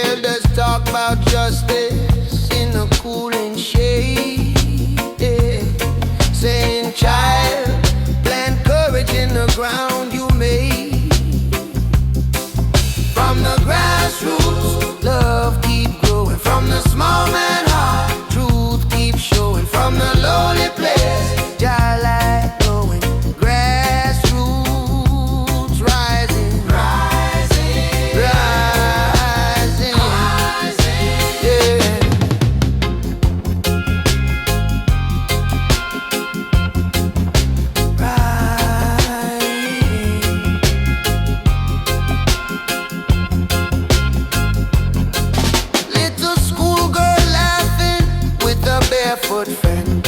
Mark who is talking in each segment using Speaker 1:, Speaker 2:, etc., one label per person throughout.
Speaker 1: elders talk about justice in the cooling shade, yeah. Saying, child, plant courage in the ground you made. From the grassroots, love keep growing. From the small man heart, truth keep showing. From the lonely place, Jah light glowing. Grassroots rising, rising, rising, yeah. Little schoolgirl laughing with a barefoot friend,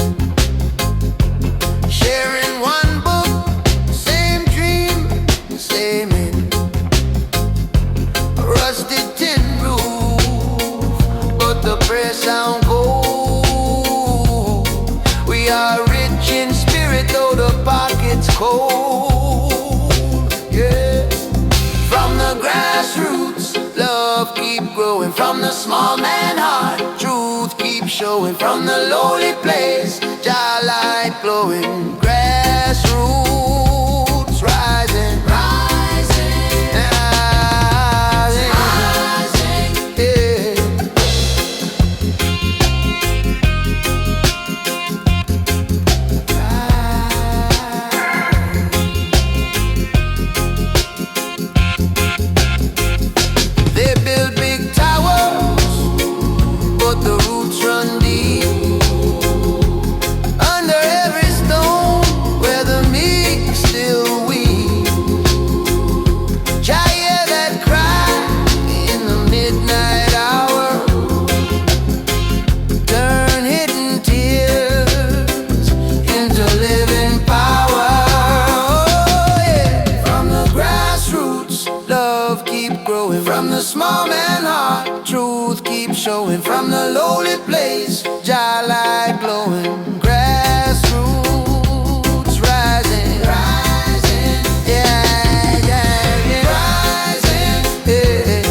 Speaker 1: sharing one book, same dream, same end. Rusted tin roof, but the prayer sound gold. We are rich in spirit, though the pocket's cold, yeah. From the grassroots, love keep growing. From the small man heart, truth keep showing. From the lowly place, Jah light glowing. Grassroots rising, rising, rising, rising, yeah. They build big towers, but the roots run deep. Under every stone where the meek still weep. Jah hear that cry in the midnight hour. Turn hidden tears into living power. Oh yeah. From the grassroots, love keep growing. From the small man heart, truth keep showing. From the lowly place, Jah light glowing. Grassroots rising, rising, yeah, yeah, yeah. Rising, yeah.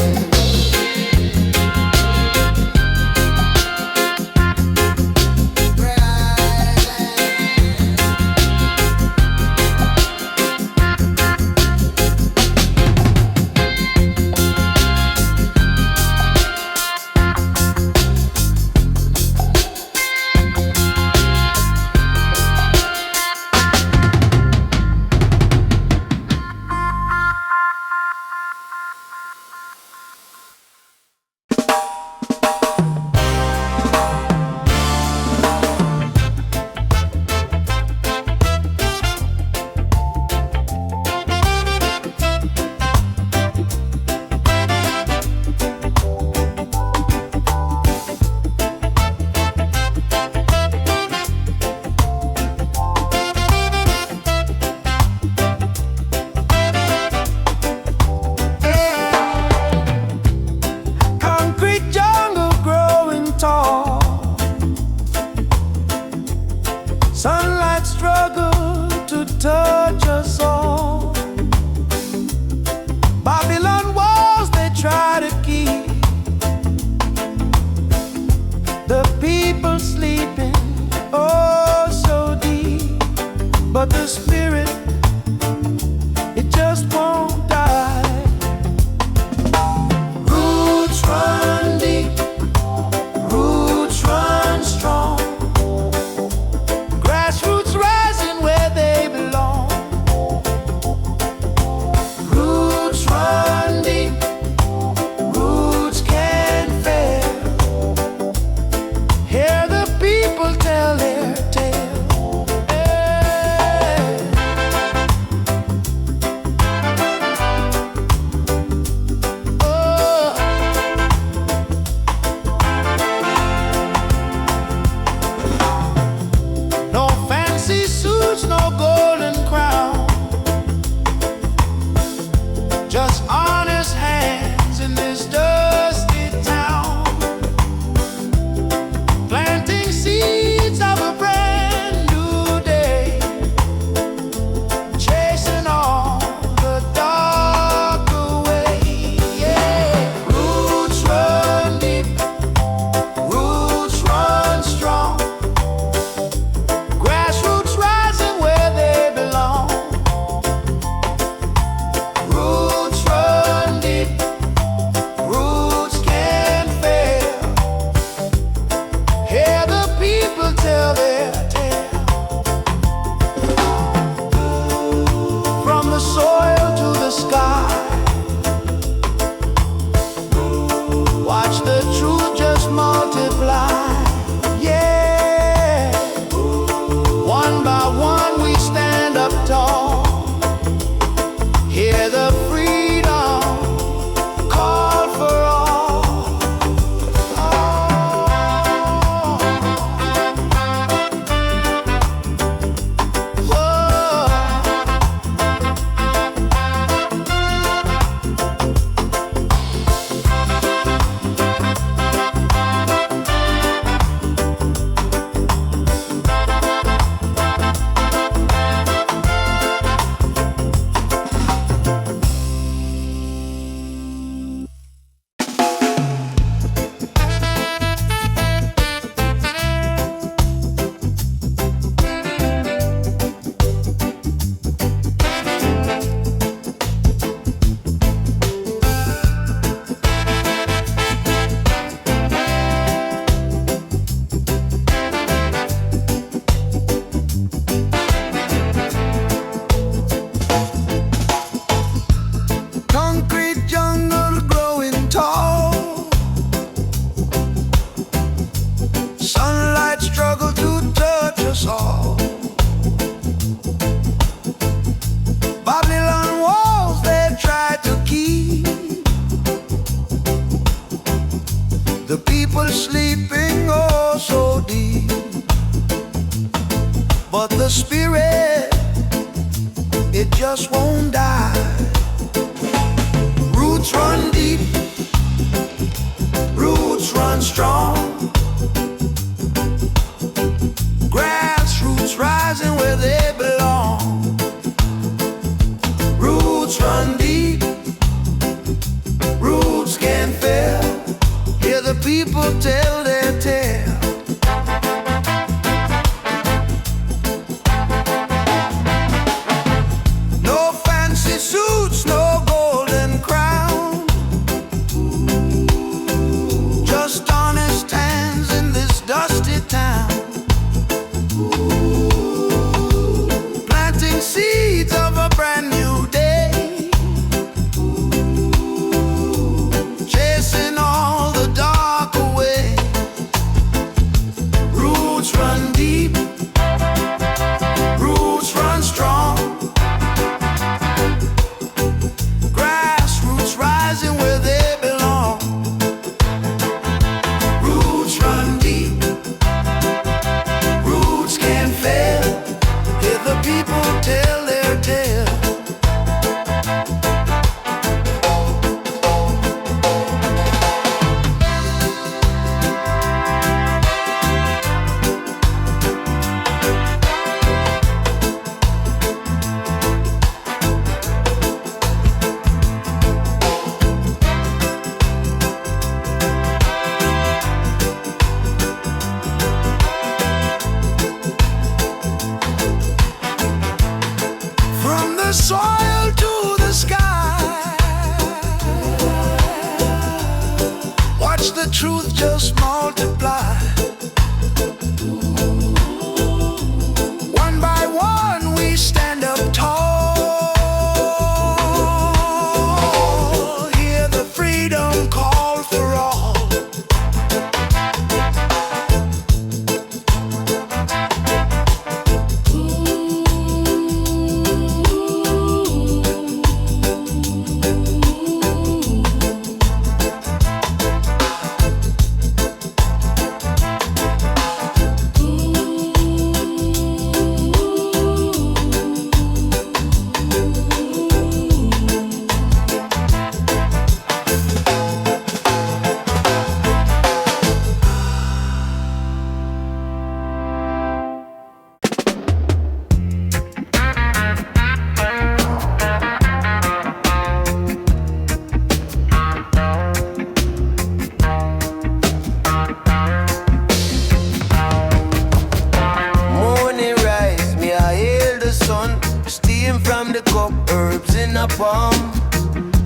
Speaker 1: Concrete jungle growing tall. Sunlight struggle to touch us all. Babylon walls they try to keep the people sleeping oh so deep. But the spirit, it just won't die. Roots run deep, roots run strong. Grassroots rising where they belong. Roots run deep, roots can't fail. Hear the people tell their tale. Hey. The people sleeping oh so deep, but the spirit, it just won't die. Roots run deep, roots run strong. Grassroots rising where they belong. Roots run deep, roots can't fail. Hear the people tell their tale. No fancy suits, no golden crown, just honest hands in this dusty town, planting seeds of a brand new day, chasing all the dark away. Roots run deep, roots run strong. Grassroots rising where they belong. Roots run deep, roots can't fail. Hear the people tell their tale. From the soil to the sky, watch the truth just multiply. One by one we stand up tall. Hear the freedom call for all. Morning rise, me I hail the sun, steam from the cup, herbs in a palm.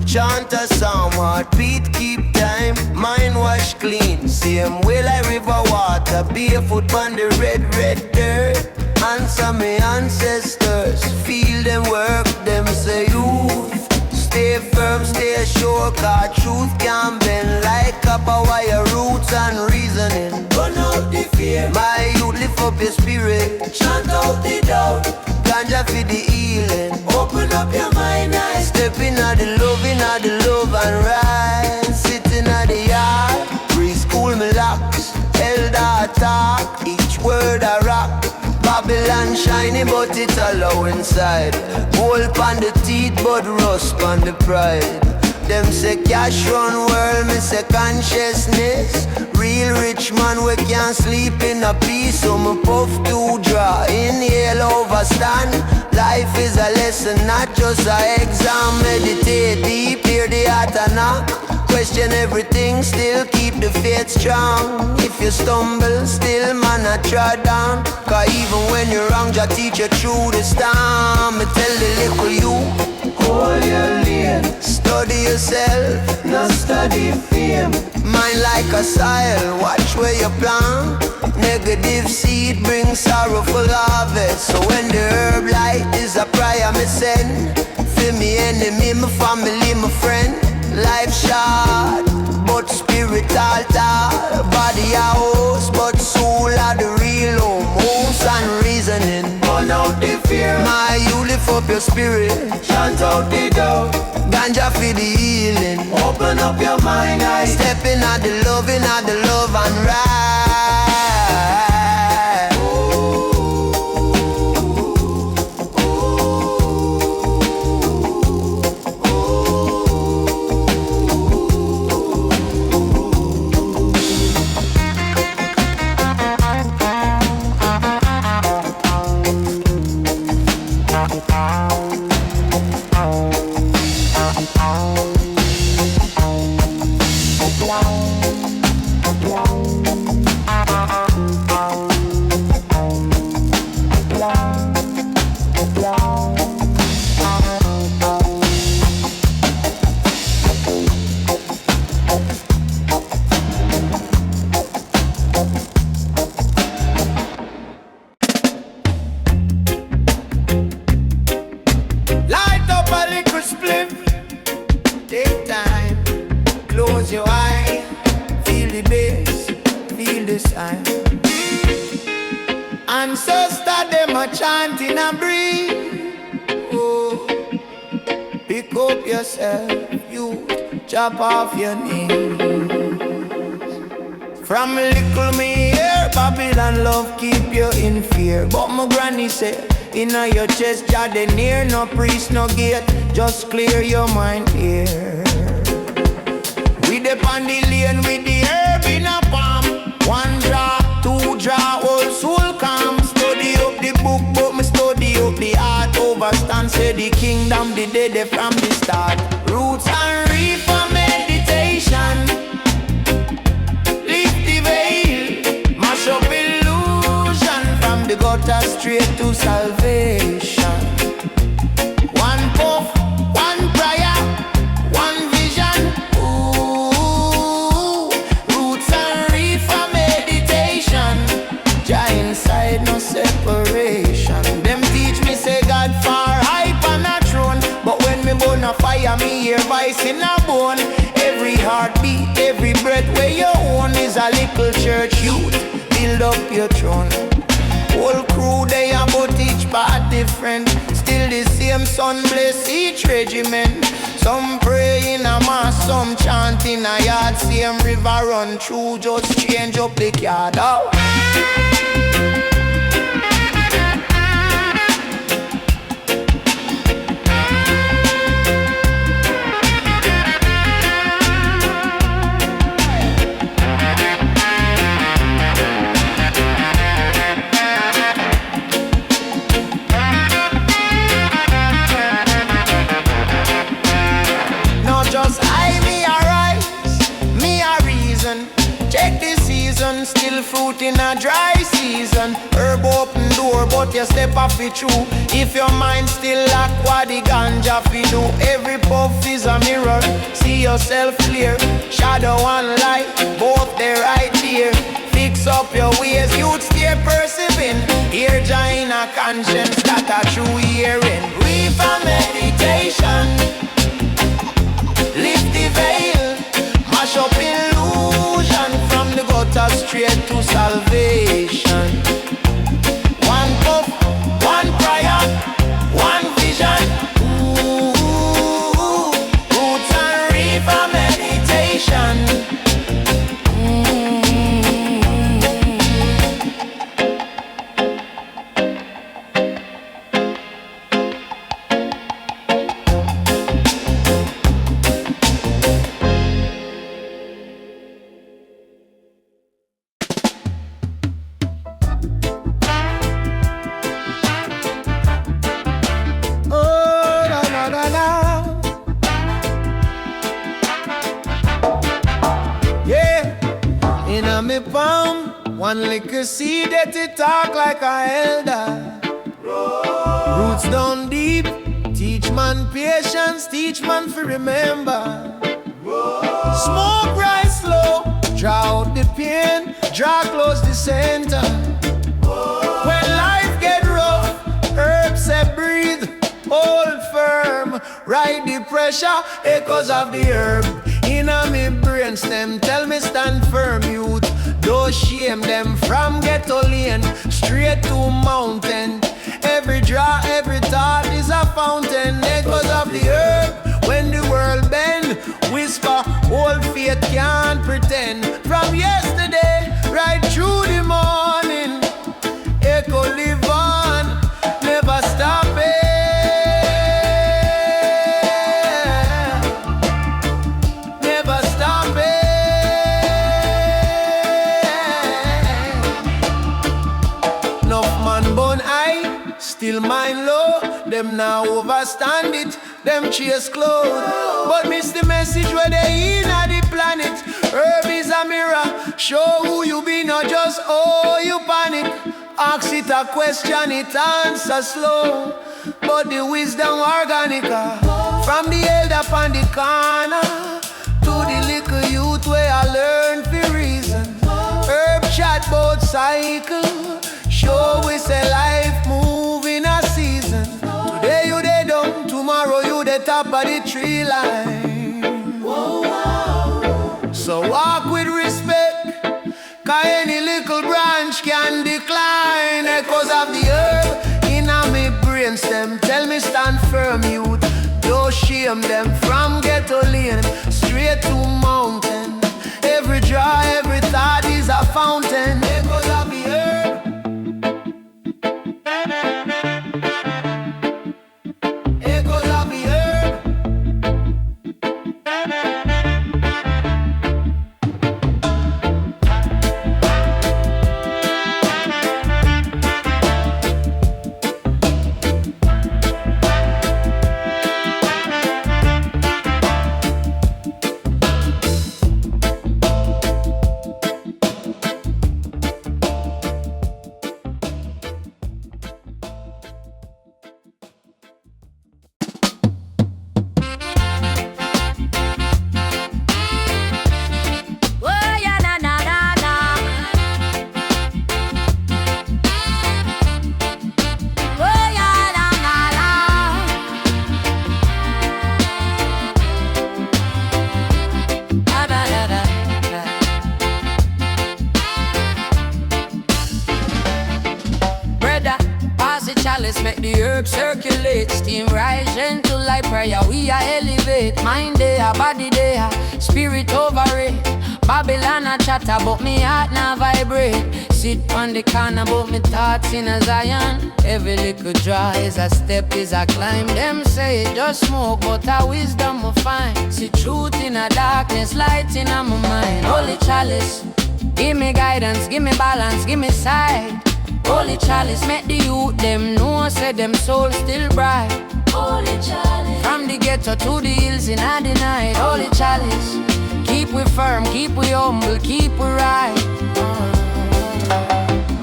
Speaker 1: Chant a psalm, heartbeat keep time, mind wash clean. Same way like river water, barefoot on the red dirt. Answer me ancestors, feel them work, them say youth. Stay firm, stay sure, cause truth can bend like copper wire, roots and reasoning. Burn out the fear, my youth, lift up your spirit. Chant out the doubt, ganja for the healing. Open up your mind, eyes. Step in the love and rise. Sit in the yard, preschool me locks. Elder talk, each word a rock. Babylon shiny but it hollow inside. Gold on the teeth but rust on the pride. Them say cash run world, me say consciousness. Real rich man we can't sleep in a peace. So me puff to draw, inhale overstand. Life is a lesson, not just a exam. Meditate deep, hear the heart and knock. Question everything, still keep the faith strong. If you stumble, still man I try down. Cause even when you're wrong, Jah teach you through the storm. Me tell the little you, hold your lane. Study yourself, not study fame. Mind like a soil, watch where you plant. Negative seed brings sorrowful harvest. So when the herb light is a prayer me send, feel me enemy, my family, my friend. Life short, but spirit all tall. Body a host, but soul are the real home. Homes and reasoning, burn out the fear. My you lift up your your spirit.
Speaker 2: Chant out the doubt.
Speaker 1: Ganja for the healing.
Speaker 2: Open up your mind,
Speaker 1: Stepping at the love and right. Take time, close your eye, feel the bass, feel the sound. Ancestor them a chanting and breathe. Oh, pick up yourself, you chop off your knees. From little me here, Babylon love keep you in fear. But my granny said, inna your chest, Jah dey near. No priest, no gate, just clear your mind here. We dey on the lane with the herb in a palm. One draw, two draw, old soul calm. Study up the book, but me study up the art. Overstand, say the kingdom, the dead from the start. Roots and reefer meditation. Lift the veil, mash up illusion. From the gutter straight to salvation. One puff, one prayer, one vision. Ooh, roots and reefer meditation. Jah inside, no separation. Them teach me say God far hype on a throne. But when me burn a fire, me hear voice in a bone. Every heartbeat, every breath where you own is a little church youth. Build up your throne. Whole crew they are but each part different. Still the same sun bless each regiment. Some pray in a mass, some chant in a yard. Same river run through, just change up the card. Oh. Just I, me a rise, me a reason. Check the season, still fruit in a dry season. Herb open door, but you step off it through. If your mind still lack what the ganja fi do. Every puff is a mirror, see yourself clear. Shadow and light, both they right there. Fix up your ways, you'd stay persevering. Hear Jah in a conscience, that a true hearing. Reefer meditation. Lift the veil, mash up illusion. From the gutter straight to salvation. One puff, one prayer, one vision. Ooh, roots and reefer meditation. Me palm, one liquor seed that it talk like a elder. Roots down deep, teach man patience, teach man to remember. Smoke rise slow, draw out the pain, draw close the center. When life get rough, herbs say breathe, hold firm, ride the pressure, echoes of the herb. Inna me brain stem, tell me stand firm, youth. Don't shame them from ghetto lane, straight to mountain. Every draw, every thought is a fountain. pretend. From yesterday, right through the morning, echo live on, never stop it. Never stop it. Enough man born high, still mind low. Them now overstand it, them chase clothes. But miss the message where they in at the planet. Herb is a mirror, show who you be, not just oh you panic. Ask it a question, it answer slow, but the wisdom organica. From the elder upon the corner to the little youth where I learn for reason. Herb chat bout cycle, show we say life move in a season. Today you they down, tomorrow you the top of the tree line. So walk with respect, cause any little branch can decline. Echoes of the herb in a me brain stem, tell me stand firm youth. Don't shame them from ghetto lane straight to mountain. Every draw, every thought is a fountain. Echoes of the herb. Echoes of the herb. Make the herb circulate, steam rise, gentle like prayer. We are elevate, mind there, body there, spirit overrate. Babylon a chatter, but me heart now vibrate. Sit on the corner, but me thoughts in a Zion. Every little draw is a step, is a climb. Them say just smoke, but a wisdom will find. See truth in a darkness, light in a my mind. Holy chalice, give me guidance, give me balance, give me sight. Holy chalice, make the youth them know, say them soul still bright. Holy chalice, from the ghetto to the hills in the night. Holy chalice, keep we firm, keep we humble, keep we right.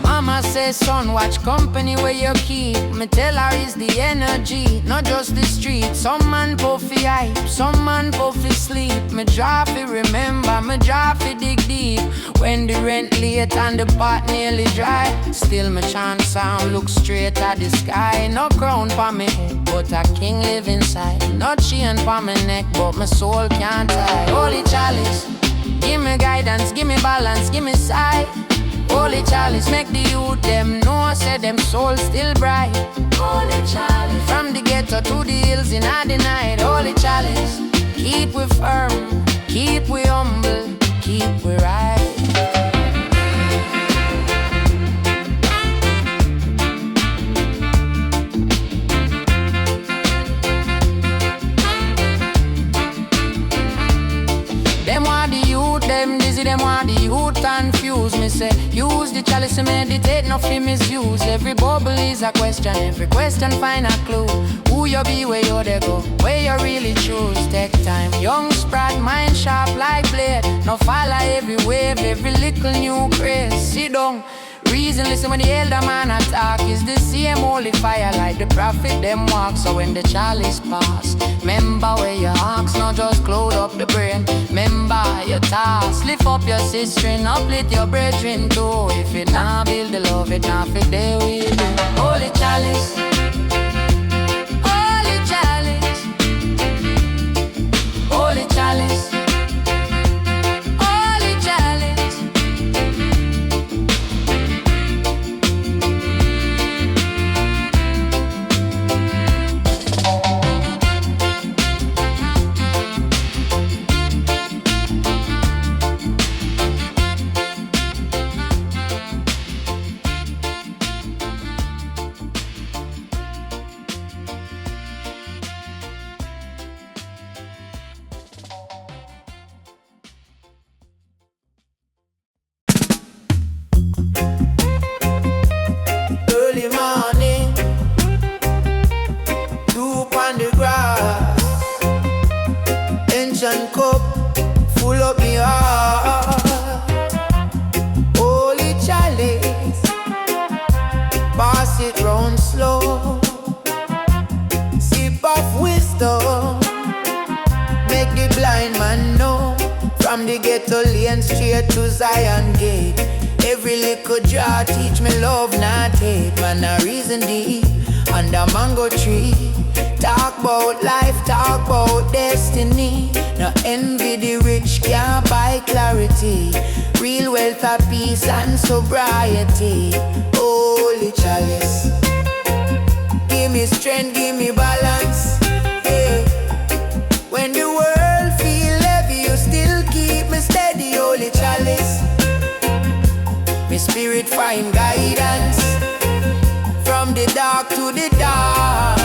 Speaker 1: Mama says, son, watch company where you keep. Me tell her it's the energy, not just the street. Some man puffy hype, some man puffy sleep. Me draw fi remember, me draw fi dig deep. When the rent late and the pot nearly dry, still me chant sound, look straight at the sky. No crown for me head, but a king live inside. No chain for me neck, but my soul can't tie. Holy chalice, give me guidance, give me balance, give me sight. Holy chalice, make the youth them know, say them soul still bright. Holy chalice, from the ghetto to the hills in the night. Holy chalice, keep we firm, keep we humble, keep we right. Them want the youth, them dizzy, them want the youth confused. Me say, use the chalice to meditate, nothing misuse. Every bubble is a question, every question find a clue. Who you be, where you they go, where you really choose. Take time, young sprat, mind sharp like blade. No follow every wave, every little new craze. Sit down, reason, listen when the elder man attack. Is the same holy fire like the prophet them walk. So when the chalice pass, remember where your ask, not just cloud up the brain. Remember your task, lift up your sister and uplift your brethren too. If it not build the love, it not fit there with you. Holy chalice, holy chalice, holy chalice, holy chalice. lane straight to Zion Gate. Every little jar teach me love, not hate. Man, a reason deep under mango tree. Talk about life, talk about destiny. No envy the rich, can't buy clarity. Real wealth of peace and sobriety. Holy chalice, give me strength, give me balance. Yeah. When the world feel heavy, you still keep me steady. Holy chalice, my spirit find guidance. From the dark to the dark,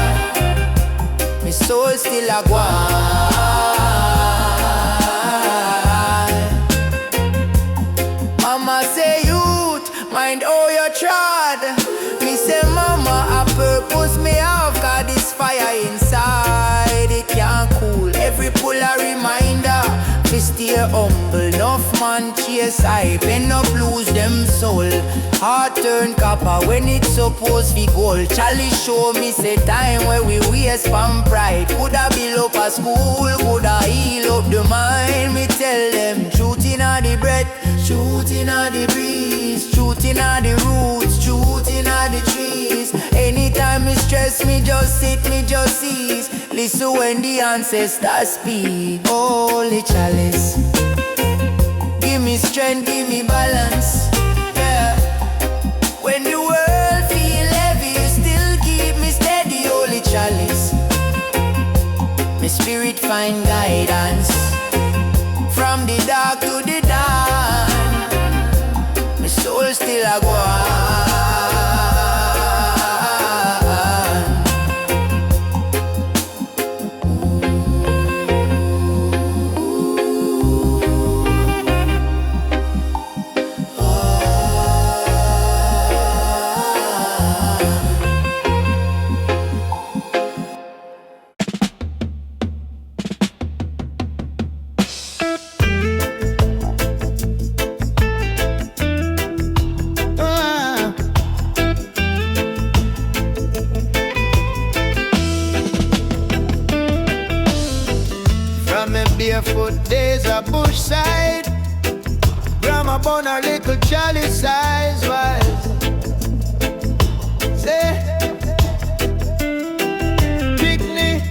Speaker 1: my soul still a go on. Mama say youth, mind how you trod. Me say mama, a purpose me have. Cause this fire inside, it can't cool. Every pull a reminder, me stay humble. Enough man chase hype, end up lose them soul. Heart turn copper when it's supposed to be gold. Charlie show me say time where we waste from pride. Coulda build up a school, coulda heal up the mind. Me tell them truth inna the breath, truth inna the breeze, truth inna the roots, truth inna the trees. Anytime me stress, me just sit, me just seize. Listen when the ancestors speak. Holy chalice, give me strength, give me balance. Yeah. When the world feel heavy, you still keep me steady. Holy chalice, my spirit find guidance. From the dark to the dawn, my soul still a go on.
Speaker 2: Barefoot days a bush side. Grandma born a little chalice size wise. Say, picnic,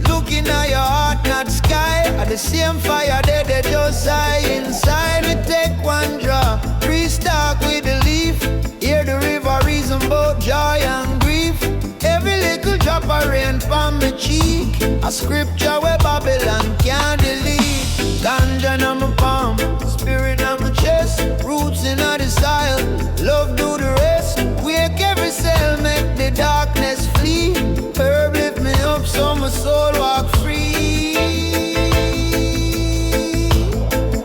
Speaker 2: looking at your heart, not sky. At the same fire they just sigh inside. We take one draw, restart with the leaf. Hear the river reason both joy and grief. Every little drop of rain from my cheek, a scripture where Babylon can't delete. Ganja in my palm, spirit in my chest, roots in the soil, love do the rest. Wake every cell, make the darkness flee. Herb lift me up so my soul walk free.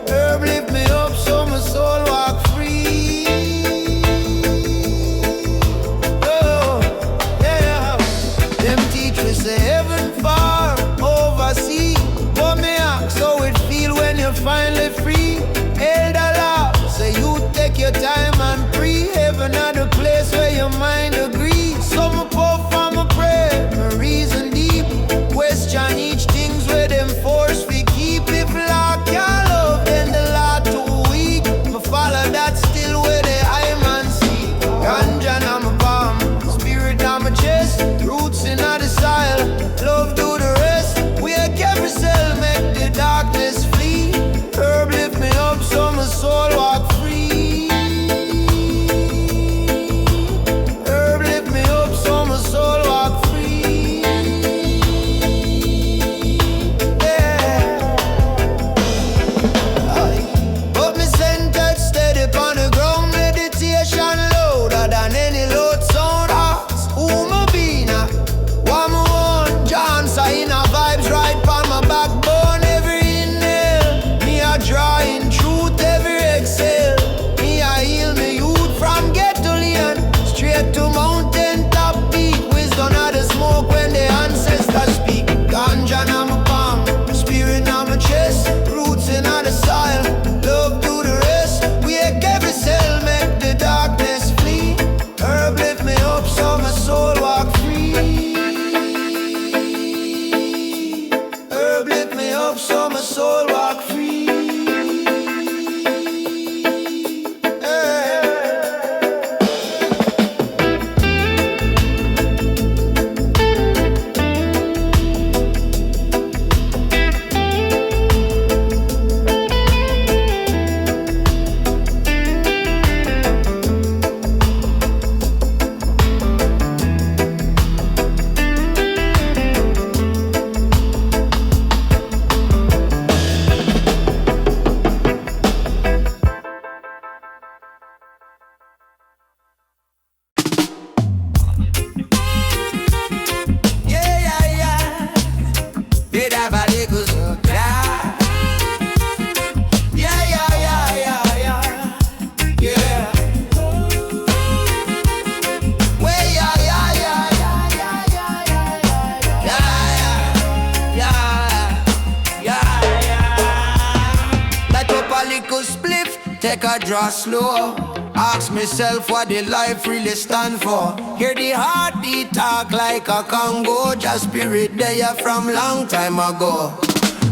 Speaker 2: Herb lift me up so my soul walk free. Oh, yeah. Them teach me say heaven far overseas. But me ask how it feel when you're finally free. Elder law, say you take your time and free. Heaven at the place where your mind agrees. So me puff and me pray, me reason deep. Question each things where them force we keep. If law can't love, then the law too weak. Me follow that still where the eye man see. Ganja na my palm, spirit na my chest, roots in the soil, love do the rest. Wake every cell, make the darkness flee. Herb lift me up so my soul walk free. Herb lift me up so my soul walk free. Yeah. But me centered steady on the ground, meditation louder than any loud sound. Who me be now? What me want? Chants in a vibes right on my backbone. Every inhale, me a drawing truth every exhale.
Speaker 1: take a draw slow. Ask myself what the life really stand for. Hear the heartbeat talk like a Congo. Just spirit there from long time ago.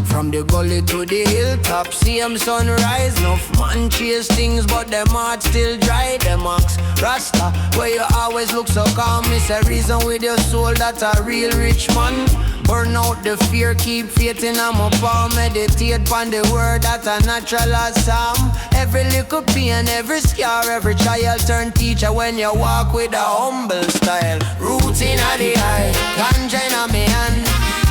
Speaker 1: From the gully to the hilltop, same sunrise. Enough man chase things, but them heart still dry. Them ask Rasta, where you always look so calm. It's a reason with your soul that a real rich man. Burn out the fear, keep faith in a palm. Meditate on the word that a natural as psalm. Every little pain, every scar, every child turn teacher when you walk with a humble style. Roots in the eye, ganja in me hand.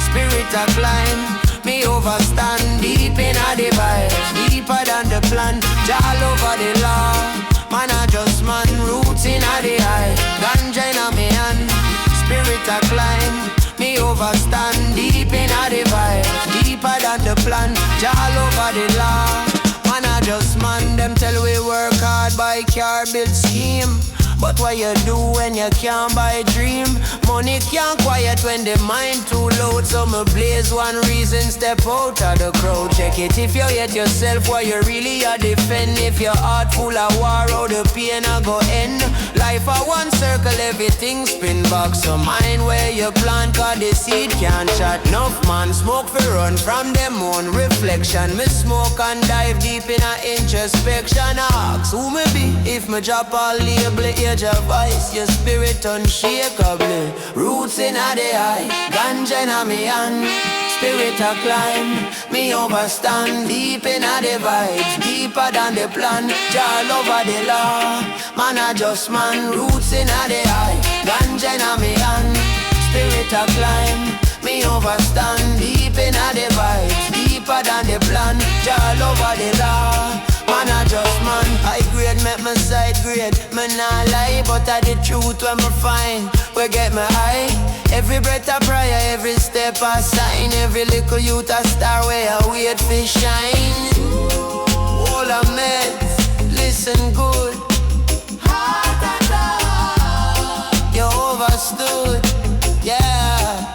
Speaker 1: Spirit a climb, me overstand. Deep in the vibes, deeper than the plan. All over the law, man I just man. Roots in the eye, ganja in me hand. Spirit a climb, me overstand. Deep in the vibes, deeper than the plan. All over the law, man I just man. Them tell we work hard, buy car, build scheme. But what you do when you can't buy dream? Money can't quiet when the mind too loud. So me blaze one reason, step out of the crowd. Check it if you hate yourself, what you really are defend. If your heart full of war, how the pain a go end. Life a one circle, everything spin back. So mind where you plant, cause the seed can't shot. Enough man smoke for run from them own reflection. Me smoke and dive deep in a introspection. Ask who me be if me drop all label. Age of vice, your spirit unshakably. Roots in the eye, ganja in me hand. Spirit a climb, me overstand. Deep in the vibes, deeper than the plan. All over the law, man a just man. Roots in the eye, ganja in me hand. Spirit a climb, me overstand. Deep in the vibes, deeper than the plan. All over the law, man a just man. I grade make my side grade. Me nah lie, but I the truth when me find. We get me high. Every breath a prayer, every step a sign. Every little youth a star where I wait for shine. All I meds, listen good. Heart and love, you overstood, yeah.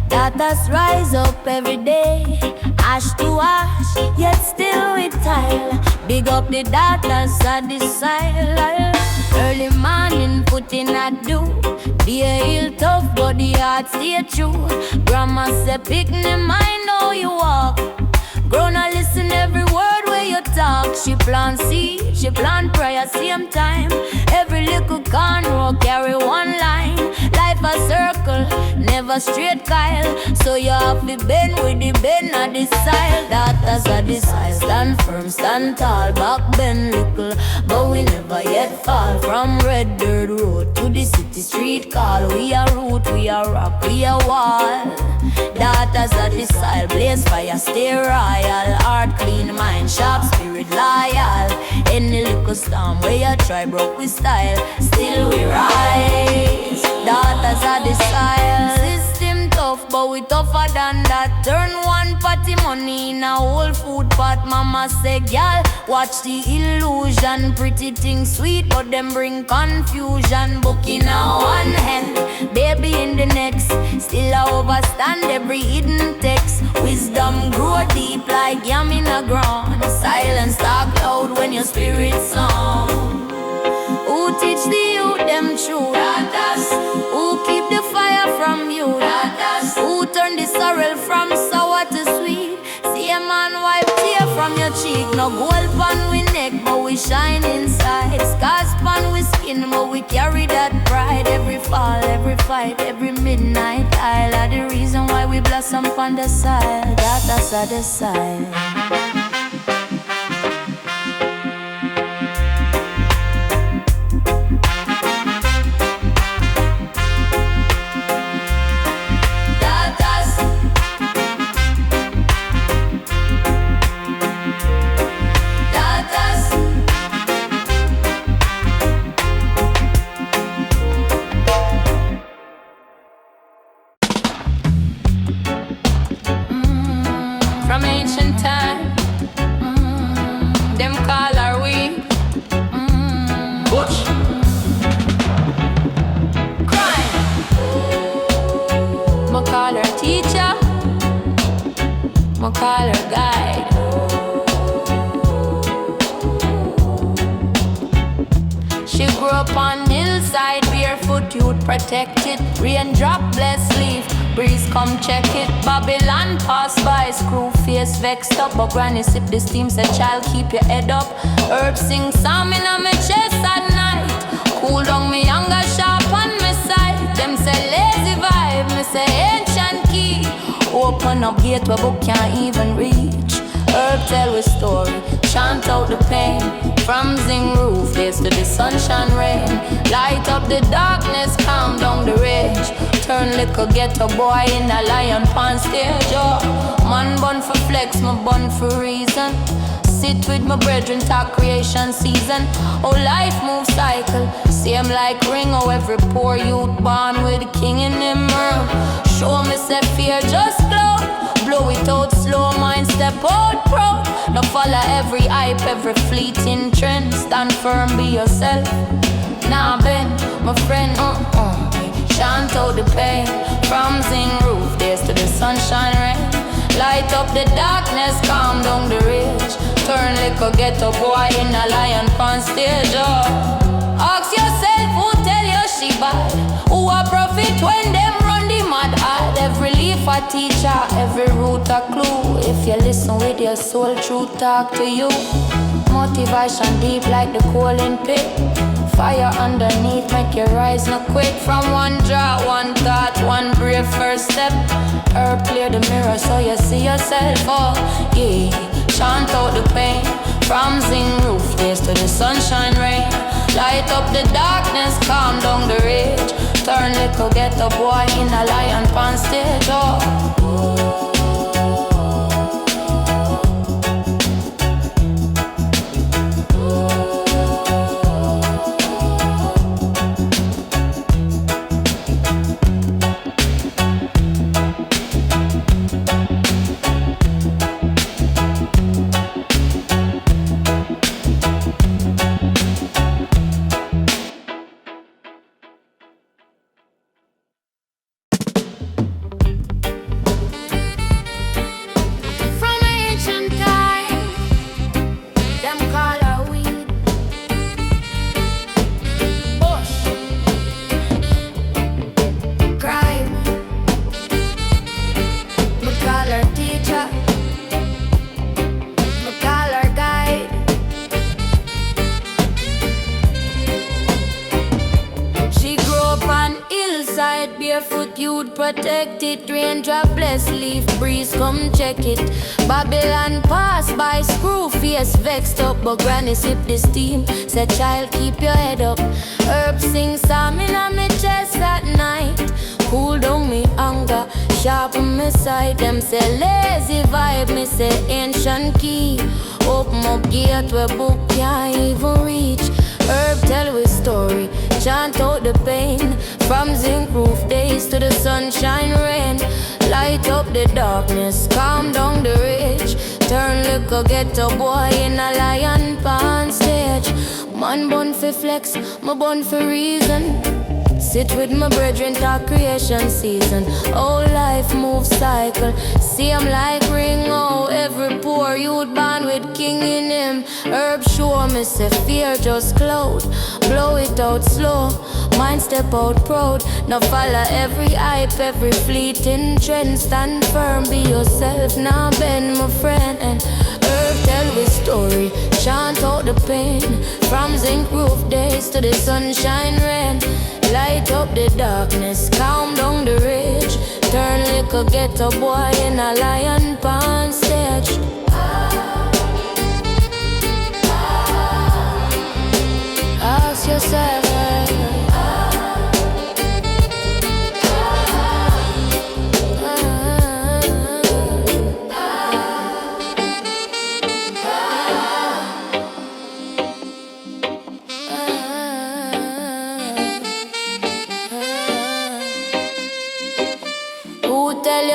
Speaker 3: Daughters rise up every day, ash to ash, yet still we tile. Big up the daughters of the soil. Early morning put in a do. Be a heel tough, but the heart stay true. Grandma say pick me mind how you walk. Grown a listen every word where you talk. She plant seed, she plant prayer same time. Every little cornrow carry one line. Life a circle, never straight Kyle. So you have to bend with the bend of the style. Daughters of the style, stand firm, stand tall. Back bend little, but we never yet fall. From red dirt road to the city street call. We are root, we are rock, we are wall. Daughters of the style, blaze fire, stay royal. Heart clean, mind sharp, spirit loyal. Any little storm where you try broke with style, still we rise. Daughters of the style. System tough, but we tougher than that. Turn one party money in a whole food pot. Mama say, girl, watch the illusion. Pretty things sweet, but them bring confusion. Book in a one hand, baby in the next. Still I overstand every hidden text. Wisdom grow deep like yam in a ground. Silence talk loud when your spirit song. Who teach the youth them true? Daughters. Who keep the fire from you? Daughters. Who turn the sorrel from sour to sweet? See a man wipe tear from your cheek. No gold pan we neck, but we shine inside. Scars pan we skin, but we carry that pride. Every fall, every fight, every midnight aisle are the reason why we blossom on the side. Daughters are the side. She grew up on hillside, barefoot, youth protected. Raindrop, bless leaf, breeze come check it. Babylon pass by, screw face vexed up. But granny sip the steam, said child keep your head up. Herb sing psalm in my chest at night. Cool down me younger sharp on my side. Them say lazy vibe, me say ancient key. Open up gate where book can't even reach. Herb tell a story, chant out the pain. From zing roof days to the sunshine rain. Light up the darkness, calm down the rage. Turn little ghetto boy in a lion pan stage. Oh, man bun for flex, my bun for reason. Sit with my brethren, talk creation season. Oh, life moves cycle, same like ring. Oh, every poor youth born with the king in them room. Show me say fear just glow. Blow it out slow, mind step out proud. Now follow every hype, every fleeting trend. Stand firm, be yourself. Nah, Ben, my friend, chant out the pain. From zing roof days to the sunshine rain. Light up the darkness, calm down the rage. Turn little ghetto boy in a lion pan stage. Oh. Ask yourself who tell you she bad. Who a prophet when them run the mad ad. Every leaf a teacher, every root a clue. If you listen with your soul, truth talk to you. Motivation deep like the coal in pit. Fire underneath, make you rise no quick. From one draw, one thought, one brave first step. Herb clear the mirror so you see yourself. Oh, yeah, chant out the pain. From zing roof days to the sunshine rain. Light up the darkness, calm down the rage. Turn little ghetto boy in a lion pan stage. Oh. Barefoot youth protected, raindrop bless leaf breeze come check it. Babylon pass by, screw face vexed up. But granny sip the steam, said child keep your head up. Herb sing psalm in my chest at night. Cool down me anger, sharpen me side. Them say lazy vibe, me say ancient key. Open up gate where book can't even reach. Herb tell we story, chant out the pain. From zinc roof days to the sunshine rain. Light up the darkness, calm down the rage. Turn little ghetto boy in a lion pan stage. Man born for flex, my born for reason. Sit with my brethren, talk creation season. All life moves cycle, same like ring. Oh, every poor youth born with king in him. Herb show me say fear just cloud. Blow it out slow, mind step out proud. Now follow every hype, every fleeting trend. Stand firm, be yourself, now bend my friend. And Herb tell we story, chant out the pain. From zinc roof days to the sunshine rain. Light up the darkness, calm down the rage. Turn little ghetto boy in a lion pan stage. Ask yourself,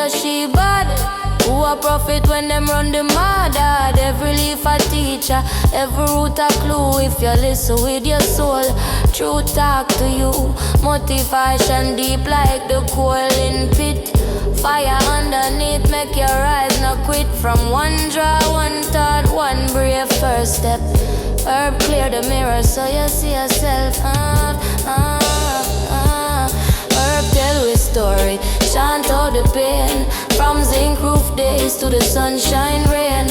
Speaker 3: she bad. Who a prophet when them run the mad? Every leaf a teacher, every root a clue. If you listen with your soul, truth talk to you. Motivation deep like the coal in pit. Fire underneath, make your rise, no quit. From one draw, one thought, one brave first step. Herb clear the mirror so you see yourself. Herb tell we story, chant out the pain. From zinc roof days to the sunshine rain.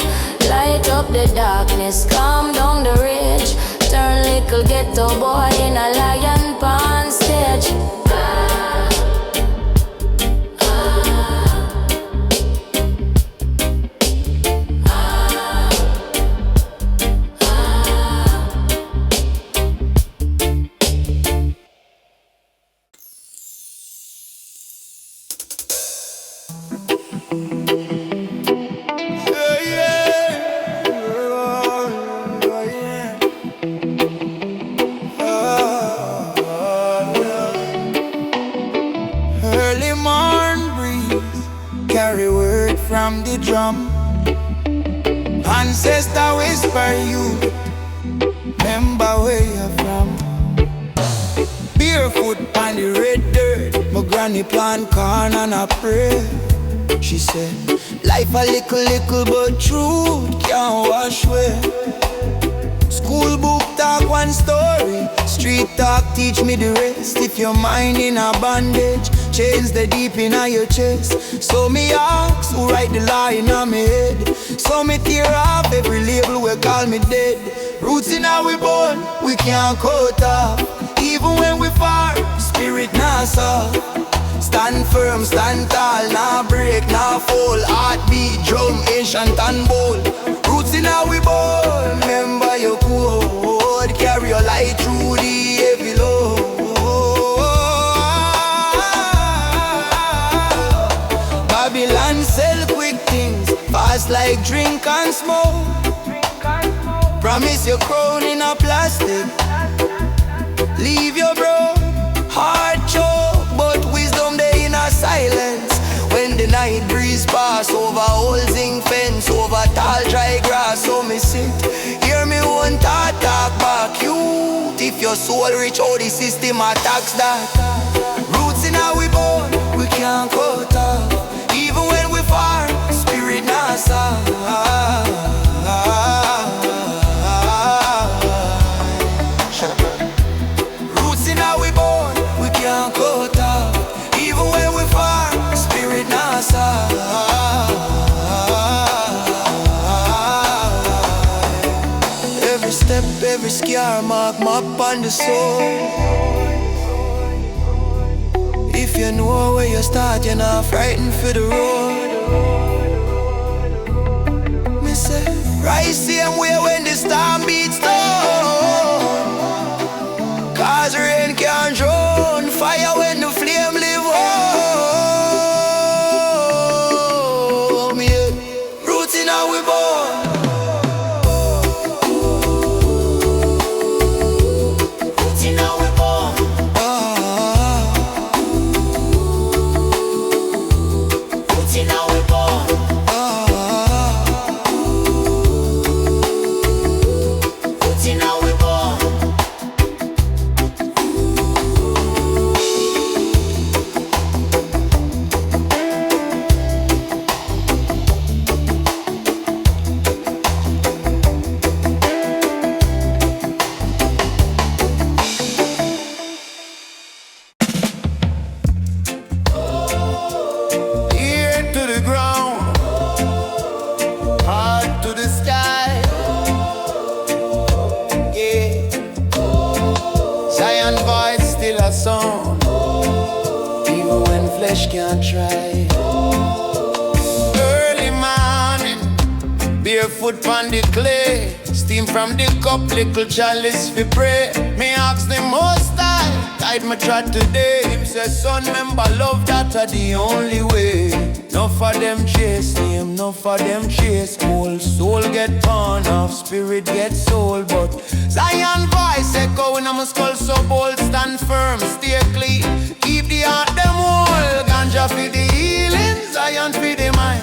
Speaker 3: Light up the darkness, calm down the rage. Turn little ghetto boy in a lion pan stage.
Speaker 2: From the drum, ancestor whisper you, remember where you're from. Barefoot on the red dirt, my granny plant corn and I pray. She said, life a little but truth can't wash away. School book talk one story, street talk teach me the rest. If your mind in a bandage, chains the deep in your chest. So me ask who write the law in my head. So me tear off every label we call me dead. Roots in how we born, we can't cut off. Even when we far, spirit not soft. Stand firm, stand tall, nah break, nah fall. Heartbeat, drum, ancient and bold. Roots in how we born, remember your code. Carry your light through the heavy load. Babylon sell quick things, fast like drink and smoke. Promise your crown in a plastic, leave your bro heart choke. But wisdom they in a silence. When the night breeze pass over old zinc fence, over tall dry grass. So me sit, hear me one thought talk back. Youth, if your soul reach how the system attacks that. Roots in how we born, we can't cut off. Even when we far, spirit not soft. Roots in how we born, we can't cut off. Even when we far, spirit not soft. Every step, every scar mark map on the soul. If you know where you start, you're not frightened for the road. Me say, rise same way when the storm beats down. Cause rain can't drown, fire when the flame live home. Yeah. Roots in how we born. Roots in how we born. Roots in how we born. Roots in how we born. Ear to the ground, heart to the sky. Yeah, Zion voice still a song, even when flesh can't try. Early morning, barefoot on the clay, steam from the cup, little chalice fi pray. Me ask the most high, guide me trot today. Him say, son, remember love that are the only way. No for them chase name, no for them chase gold. Soul get torn off, spirit get soul. But Zion voice echo in my skull so bold. Stand firm, stay clean, keep the heart them whole. Ganja for the healing, Zion for the mind.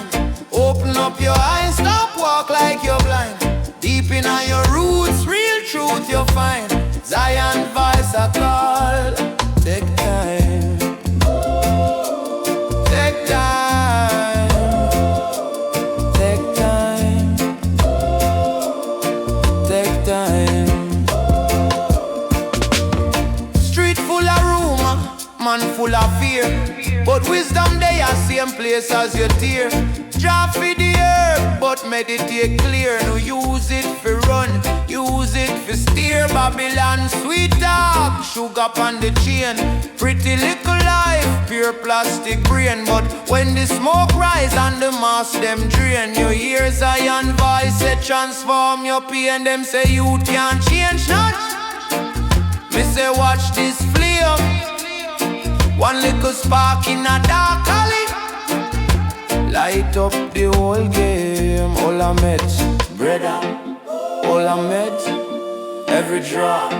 Speaker 2: Open up your eyes, stop walk like you're blind. Deep in on your roots, real truth you'll find. Zion voice a call. Take time. Take time. Take time. Take time. man full of fear, but wisdom they are same place as your tear. Draw for the herb, but meditate clear. No use it for run, use it for steer. Babylon sweet talk, sugar on the chain. Pretty little life, pure plastic brain. But when the smoke rise and the mass them drain, you hear Zion voice say transform your pain. Them say you can't change not. Me say watch this flame, one little spark in a dark alley, light up the whole game. All I met, brother, all I met, every drop,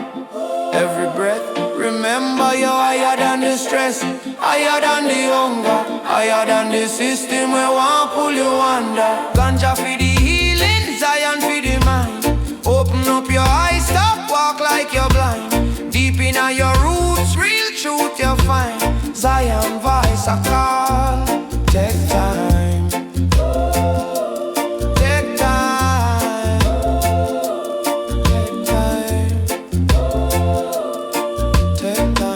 Speaker 2: every breath. Remember you're higher than the stress, higher than the hunger, higher than the system we want pull you under. Ganja for the healing, Zion for the mind. Open up your eyes, stop walk like you're blind. Deep in your roots, real truth you find. Zion voice I call, take time. Take time. Take time. Take time.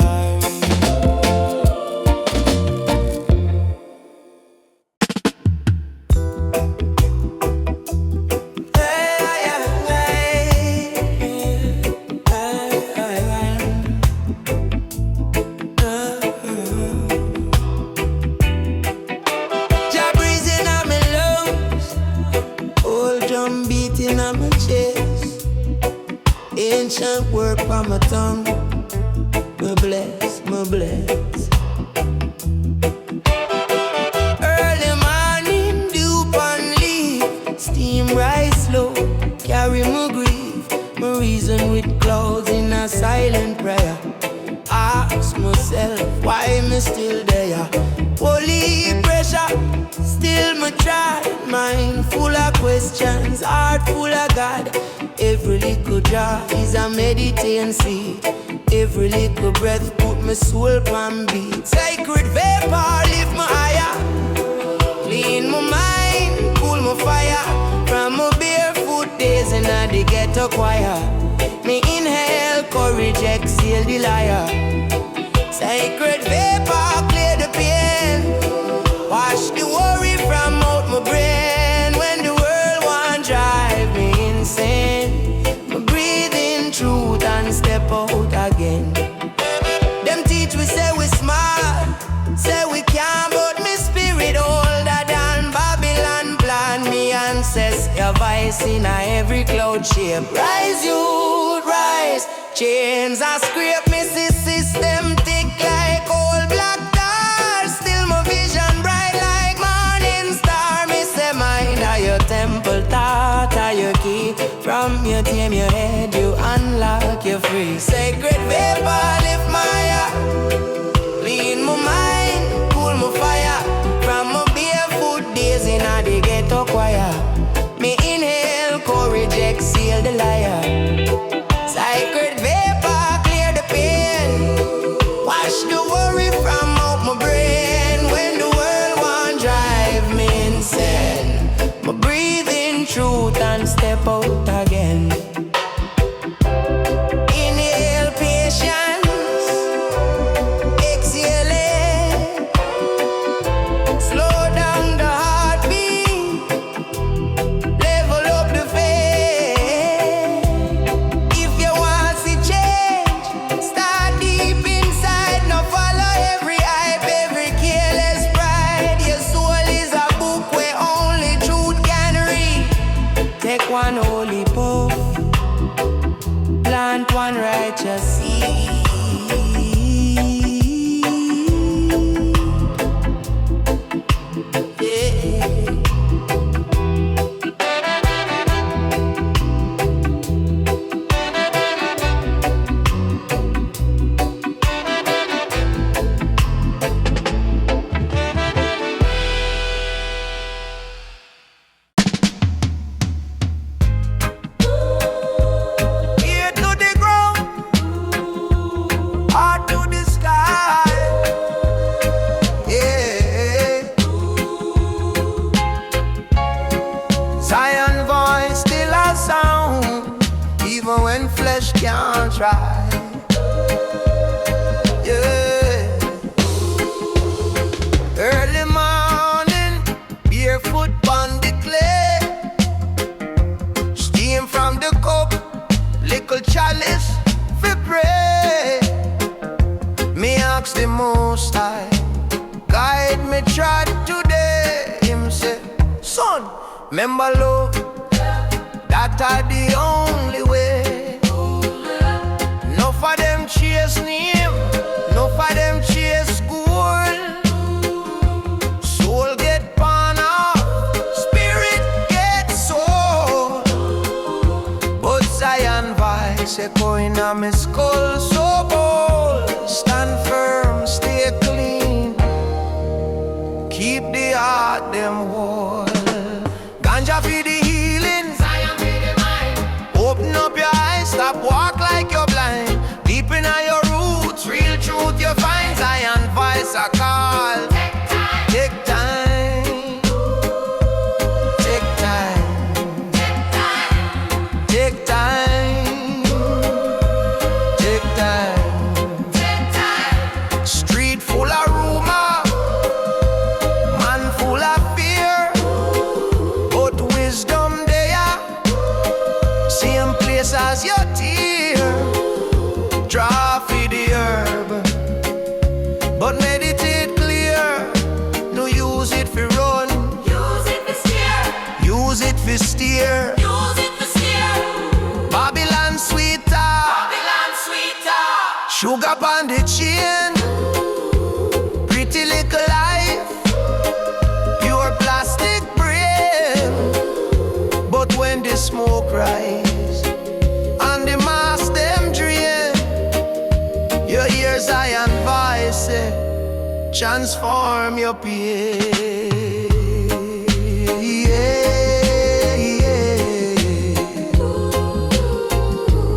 Speaker 2: Ancient word from my tongue, me bless, me bless. Early morning, dew on leaf, steam rise slow, carry my grief, my reason with clouds in a silent prayer. Ask myself why me still there. Holy pressure, still me try. Mind full of questions, heart full of God. Every little jar is a meditation seed. Every little breath put my soul on beat. Sacred vapor lift my higher, clean my mind, cool my fire. From my barefoot days in the ghetto choir, me inhale courage, exhale the liar. Sacred vapor clear the pain, wash the worry from out my brain. When the world won't drive me insane, me breathe in truth and step out again. Them teach we say we smart, say we can't, but me spirit older than Babylon plan. Me ancestor voice in every cloud shape. Rise youth, rise, chains are scrape. Me see system tick like old black tar. Still my vision bright like morning star. Me say mind are your temple, thought are your key. From your tame your head, you unlock your free. Sacred vapor lift my heart, clean my mind, cool my fire. From my barefoot days in the ghetto choir, me inhale courage, exhale the liar. Sacred vapor clear the pain, wash the worry from out my brain. When the world won't drive me insane, me breathe in truth and step out again. Inhale patience, exhale it. Slow down the heartbeat, level up the faith. If you want to change, start deep inside. Now follow every hype, every careless pride. Your soul is a book where only truth can read. Take one holy puff, plant one righteous seed. Yeah. Ear to the ground, heart to the sky. Yeah. Zion voice still a sound, even when flesh can't try. Yeah. chalice fi pray. Me ask the Most High, guide me trot today. Him say, son, remember love, that are the only way. No for them chase name, no for them chase gold. Soul get pan off, spirit get soul. But Zion voice echo in my skull so bold. Stand firm, stay clean, keep the heart them whole. Ganja for the healing, Zion for the mind. Open up your eyes, stop walk like you're blind. Deep in your roots, real truth you find. Zion voice a call. Take time, take time, take time, take time, take time. Street full of rumor, man full of fear, but wisdom there, same place as your tear. Draw for the herb, but meditate clear. No use it for run,
Speaker 3: Use it for steer,
Speaker 2: use it for steer.
Speaker 3: use it for steer.
Speaker 2: Babylon sweeter,
Speaker 3: Babylon sweeter.
Speaker 2: sugar on the chain. Pretty little life, pure plastic brain. But when the smoke rise and the mass them drain, your ears Zion voice say, transform your pain.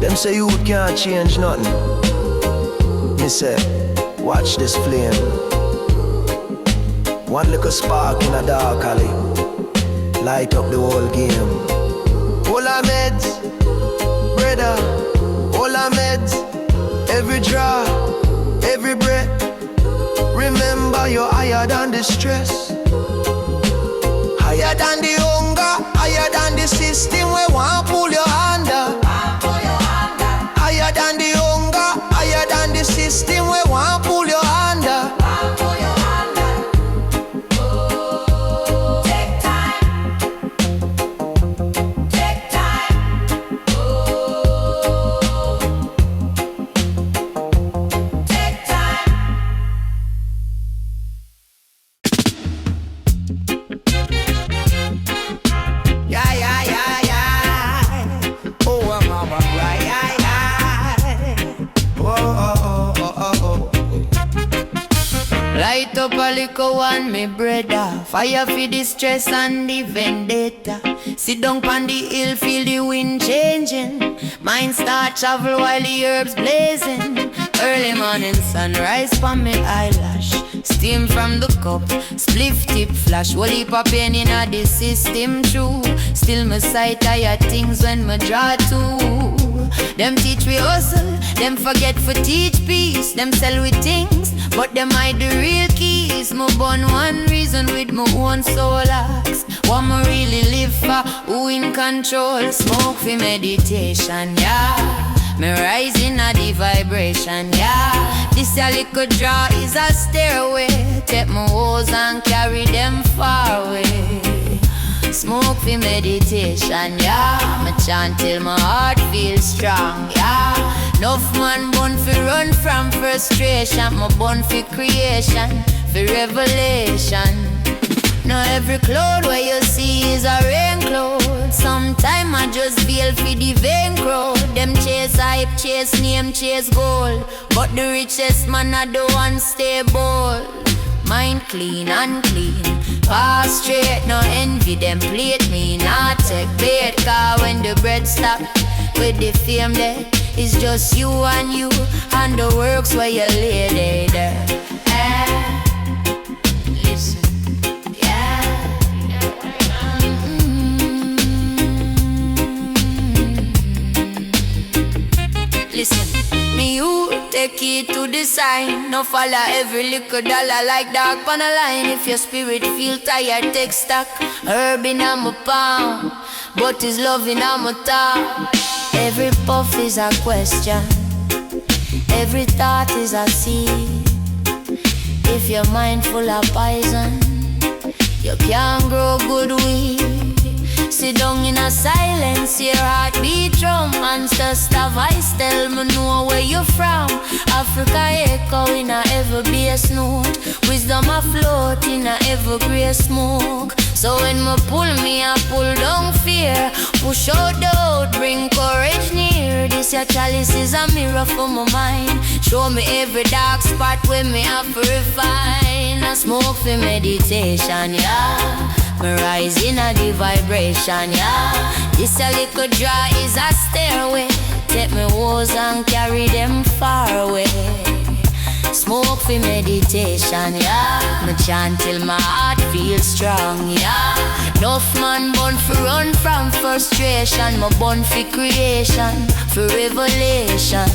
Speaker 2: Them say you can't change nothing. Me say, watch this flame. One little spark in a dark alley, light up the whole game. All our meds, brother, all our meds. Every draw, every breath. Remember you're higher than the stress, higher than the hunger, higher than the system we want pull your under. Higher than the hunger, higher than the system we want pull your under.
Speaker 3: Take time, take time. Take time.
Speaker 2: Yeah, yeah, yeah, yeah. Oh, mama, right, yeah, yeah. Oh, oh, oh, oh, oh.
Speaker 3: Light up a little one, me brother. Fire for the stress and the vendetta. Sit down pon the hill, feel the wind changing. Mind start travel while the herbs blazing. Early morning sunrise pon me eyelash. Steam from the cup, spliff tip flash. Whole heap of pain in a the system true. Still my sight higher things when me draw to. Them teach we hustle, them forget for teach peace. Them sell we things, but them hide the real keys. Me born one reason with my own soul axe. What me really live for, who in control? Smoke for meditation, yeah. Me rising a the vibration, yeah. This a little draw is a stairway. Take my woes and carry them far away. Smoke for meditation, yeah. Me chant till my heart feels strong, yeah. Enough man born for run from frustration. My born for creation, for revelation. Now every cloud where you see is a rain cloud. Sometime I just feel for the vain crowd. Them chase hype, chase name, chase gold. But the richest man are the one stay bold. Mind clean and clean, pass straight, no envy them plate me. Not take bait, cause when the bread stop with the fame there, it's just you and the works where you lay there. Listen, yeah. Listen, me you take it to the sign. No follow every little dollar like dog on a line. If your spirit feel tired, take stock. Herb in my palm, but his love in my top. Every puff is a question, every thought is a seed. If your mind full of poison, you can't grow good weed. Sit down in a silence, your heart beat drum. Ancestor voice tell me know where you from. Africa echo in a ever bass note. Wisdom afloat in a ever grey smoke. So when me pull me, I pull down fear. Push out doubt, bring courage near. This your chalice is a mirror for my mind. Show me every dark spot where me have to refine. I smoke for meditation, yeah. Me rise in a the vibration, yeah. This a little draw is a stairway. Take me woes and carry them far away. Smoke for meditation, yeah. Me chant till my heart feels strong, yeah. Enough man born for run from frustration. Me born for creation, for revelation.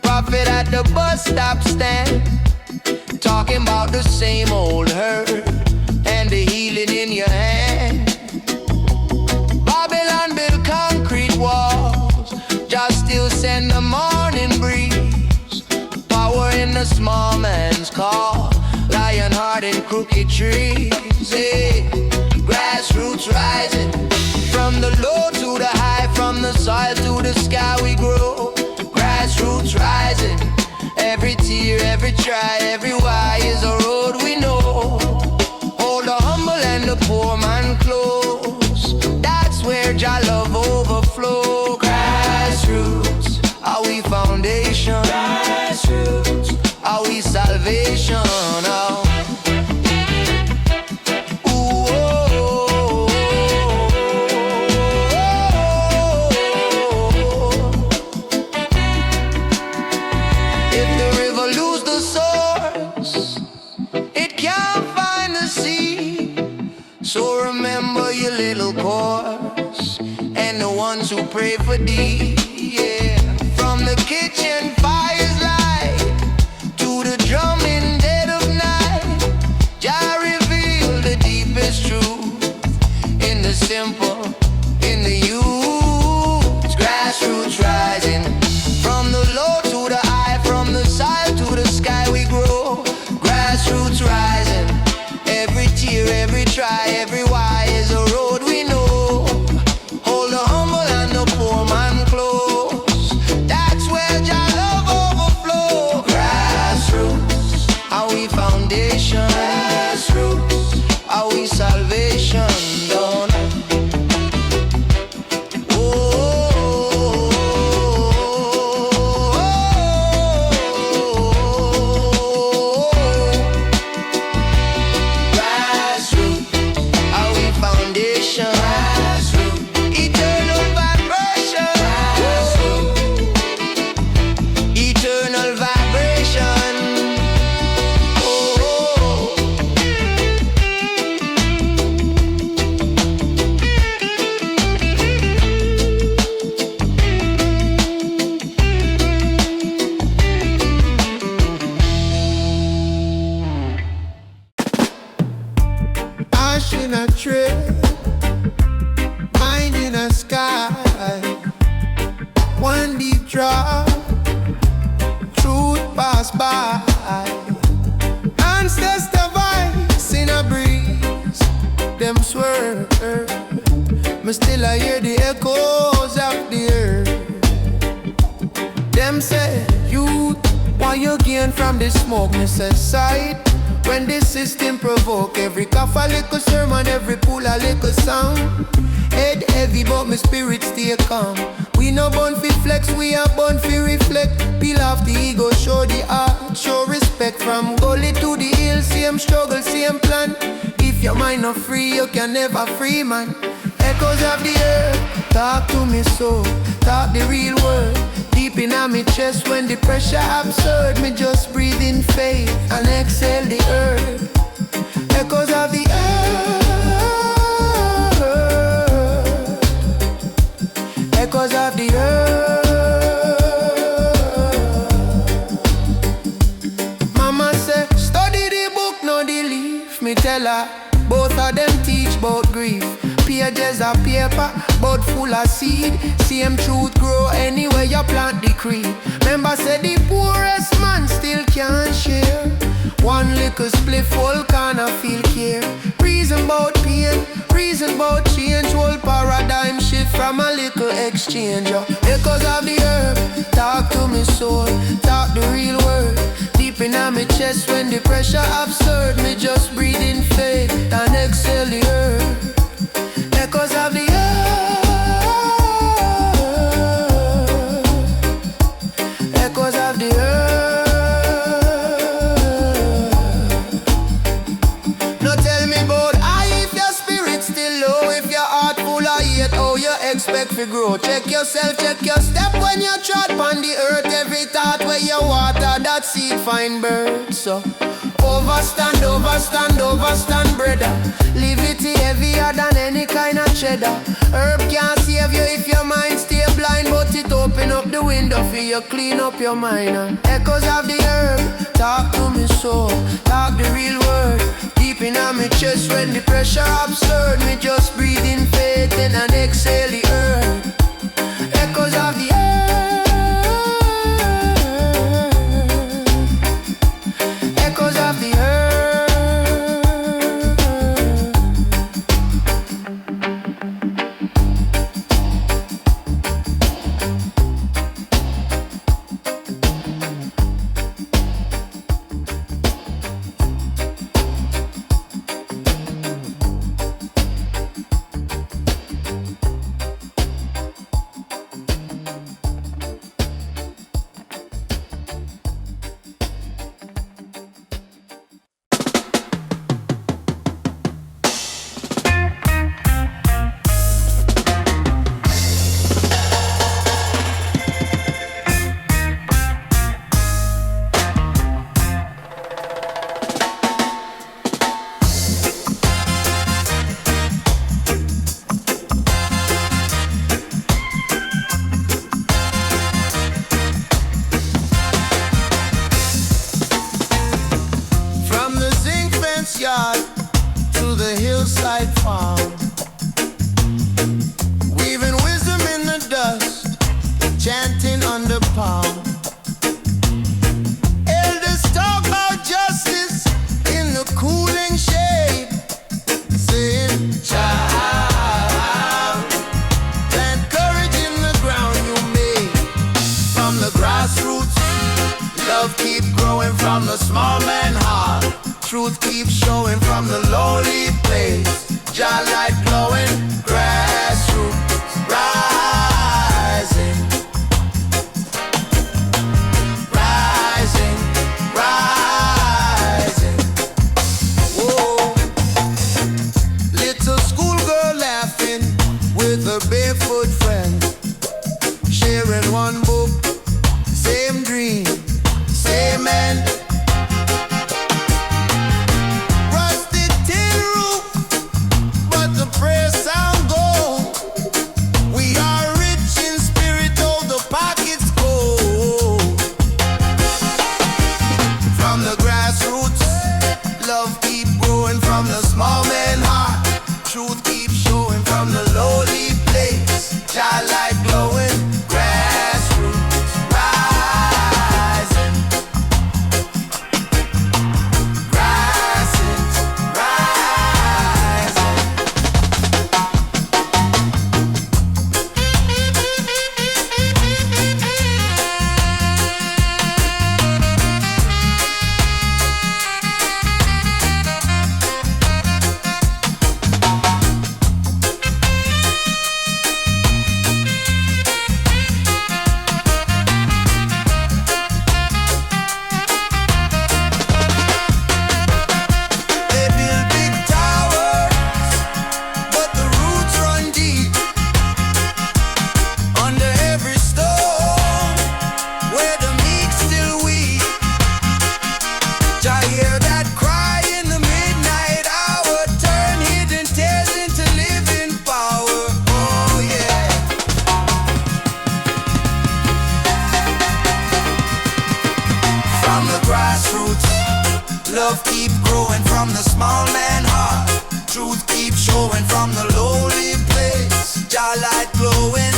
Speaker 2: Prophet at the bus stop stand, talking about the same old hurt and the healing in your hand. Babylon built concrete walls, just still send the morning breeze. Power in the small man's call, lion heart and crooked trees. Hey, grassroots rising, from the low to the high, from the soil to the sky we grow. Grassroots rising, every tear, every try, every why is a road we know. Hold the humble and the poor man close, that's where Jah love overflow. Grassroots, are we foundation? Grassroots, are we salvation? Oh. So remember your little chorus and the ones who pray for thee, yeah. From the kitchen fire's light to the drum in dead of night, Jah reveal the deepest truth in the simple, in the youth. Grassroots rising, from the low to the high, from the soil to the sky we grow. Grassroots rising, every tear, every try, every why is a road we know. Hold the humble and the poor man close, that's where Jah love overflow. Grassroots, are we foundation? Grassroots, are we salvation? Don't eternal vibration. in a tree, mind in a sky. One deep drop, truth pass by. Ancestor voice in a breeze, them swerve. Me still I hear the echoes of the earth. Them say, youth, why you gain from the smoke? Me say, sight. When the system provoke, every cough a little sermon, every pull a little sound. Head heavy but my spirit stay calm. We no born fi flex, we are born fi reflect. Peel off the ego, show the heart, show respect. From gully to the hill, same struggle, same plan. If your mind not free, you can never free, man. Echoes of the earth, talk to me soul, talk the real word. Deep in my chest when the pressure absurd, me just breathe in faith and exhale the earth. Echoes of the earth, echoes of the earth. Mama say, study the book, no the leaf. Me tell her, both of them teach about grief. Pages of paper, but full of seed. Same truth grow anywhere you plant the creed. Remember say the poorest man still can't share. One little spliff, full can of feel care. Reason about pain, reason about change. Whole paradigm shift from a little exchange. Echoes of the earth, talk to me soul, talk the real word. Deep in my chest when the pressure absurd, me just breathe in faith and exhale the earth. Echoes of the earth, echoes of the earth. No tell me about if your spirit still low, if your heart full of hate, how you expect to grow. Check yourself, check your step when you trod on the earth. Every thought where you water, that seed find birds. So overstand, overstand, overstand, brother. Liberty heavier than any kind of cheddar. Herb can't save you if your mind stay blind, but it open up the window for you clean up your mind. And echoes of the herb, talk to me soul, talk the real word. Deep in my chest when the pressure absurd, me just breathe in faith and an exhale the earth. Echoes of the earth, echoes of the earth. Yard to the hillside farm, weaving wisdom in the dust, chanting on the palm. Elders talk about justice in the cooling shade, saying, child, plant courage in the ground you made. From the grassroots, love keep growing from the small man heart. Truth keeps showing from the lowly place. Jah light glowing, grassroots rising, rising, rising. Whoa. Little schoolgirl laughing with her barefoot friend, sharing one book, same dream, same end.
Speaker 1: Love keep growing from the small man heart. Truth keep showing from the lowly place. Jah light glowing,